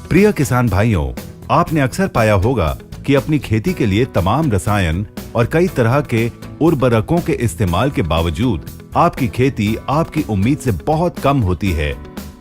प्रिय किसान भाइयों, आपने अक्सर पाया होगा कि अपनी खेती के लिए तमाम रसायन और कई तरह के उर्वरकों के इस्तेमाल के बावजूद आपकी खेती आपकी उम्मीद से बहुत कम होती है।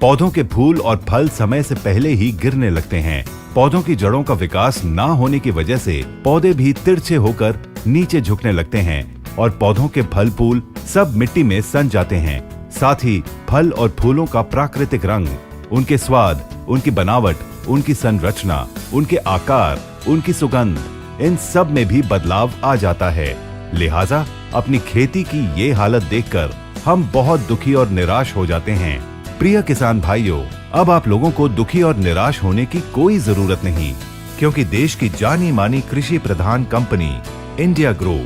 पौधों के फूल और फल समय से पहले ही गिरने लगते हैं। पौधों की जड़ों का विकास ना होने की वजह से पौधे भी तिरछे होकर नीचे झुकने लगते हैं और पौधों के फल फूल सब मिट्टी में सन जाते हैं। साथ ही फल और फूलों का प्राकृतिक रंग, उनके स्वाद, उनकी बनावट, उनकी संरचना, उनके आकार, उनकी सुगंध, इन सब में भी बदलाव आ जाता है। लिहाजा अपनी खेती की ये हालत देखकर हम बहुत दुखी और निराश हो जाते हैं। प्रिय किसान भाइयों, अब आप लोगों को दुखी और निराश होने की कोई जरूरत नहीं, क्योंकि देश की जानी मानी कृषि प्रधान कंपनी इंडिया ग्रो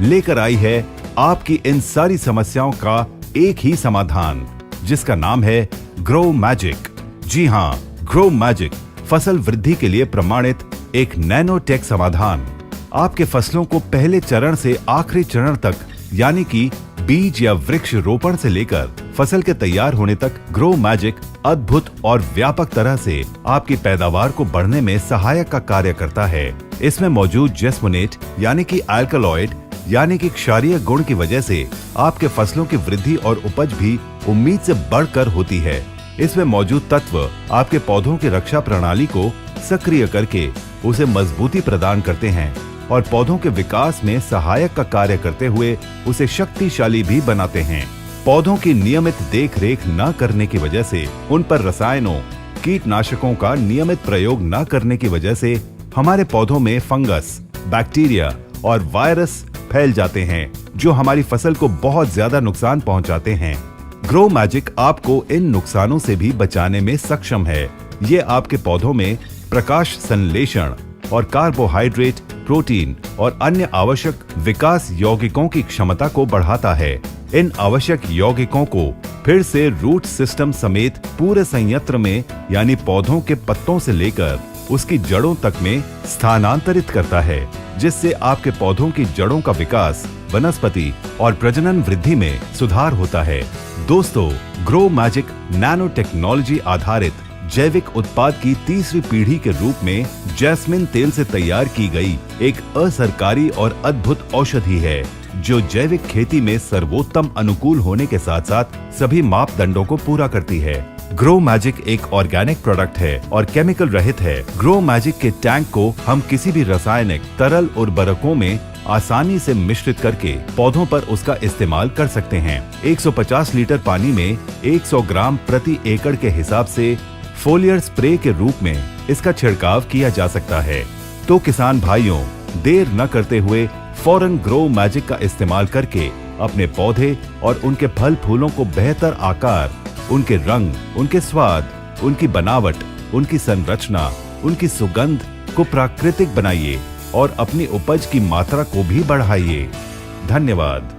लेकर आई है आपकी इन सारी समस्याओं का एक ही समाधान, जिसका नाम है ग्रो मैजिक। जी हाँ, ग्रो मैजिक फसल वृद्धि के लिए प्रमाणित एक नैनोटेक समाधान। आपके फसलों को पहले चरण से आखिरी चरण तक, यानी कि बीज या वृक्ष रोपण से लेकर फसल के तैयार होने तक, ग्रो मैजिक अद्भुत और व्यापक तरह से आपकी पैदावार को बढ़ने में सहायक का कार्य करता है। इसमें मौजूद जेस्मोनेट यानी कि अल्कलॉइड यानी कि क्षारीय गुण की वजह से आपके फसलों की वृद्धि और उपज भी उम्मीद से बढ़कर होती है। इसमें मौजूद तत्व आपके पौधों की रक्षा प्रणाली को सक्रिय करके उसे मजबूती प्रदान करते हैं और पौधों के विकास में सहायक का कार्य करते हुए उसे शक्तिशाली भी बनाते हैं। पौधों की नियमित देखरेख न करने की वजह से, उन पर रसायनों, कीटनाशकों का नियमित प्रयोग न करने की वजह से हमारे पौधों में फंगस, बैक्टीरिया और वायरस फैल जाते हैं, जो हमारी फसल को बहुत ज्यादा नुकसान पहुंचाते हैं। ग्रो मैजिक आपको इन नुकसानों से भी बचाने में सक्षम है। ये आपके पौधों में प्रकाश संश्लेषण और कार्बोहाइड्रेट, प्रोटीन और अन्य आवश्यक विकास यौगिकों की क्षमता को बढ़ाता है। इन आवश्यक यौगिकों को फिर से रूट सिस्टम समेत पूरे संयंत्र में, यानी पौधों के पत्तों से लेकर उसकी जड़ों तक में स्थानांतरित करता है, जिससे आपके पौधों की जड़ों का विकास, वनस्पति और प्रजनन वृद्धि में सुधार होता है। दोस्तों, ग्रो मैजिक नैनो टेक्नोलॉजी आधारित जैविक उत्पाद की तीसरी पीढ़ी के रूप में जैस्मिन तेल से तैयार की गई एक असरकारी और अद्भुत औषधि है, जो जैविक खेती में सर्वोत्तम अनुकूल होने के साथ साथ सभी मापदंडों को पूरा करती है। ग्रो मैजिक एक ऑर्गेनिक प्रोडक्ट है और केमिकल रहित है। ग्रो मैजिक के टैंक को हम किसी भी रासायनिक तरल उर्वरकों में आसानी से मिश्रित करके पौधों पर उसका इस्तेमाल कर सकते हैं। 150 लीटर पानी में 100 ग्राम प्रति एकड़ के हिसाब से फोलियर स्प्रे के रूप में इसका छिड़काव किया जा सकता है। तो किसान भाइयों, देर न करते हुए फौरन ग्रो मैजिक का इस्तेमाल करके अपने पौधे और उनके फल फूलों को बेहतर आकार, उनके रंग, उनके स्वाद, उनकी बनावट, उनकी संरचना, उनकी सुगंध को प्राकृतिक बनाइए और अपनी उपज की मात्रा को भी बढ़ाइए। धन्यवाद।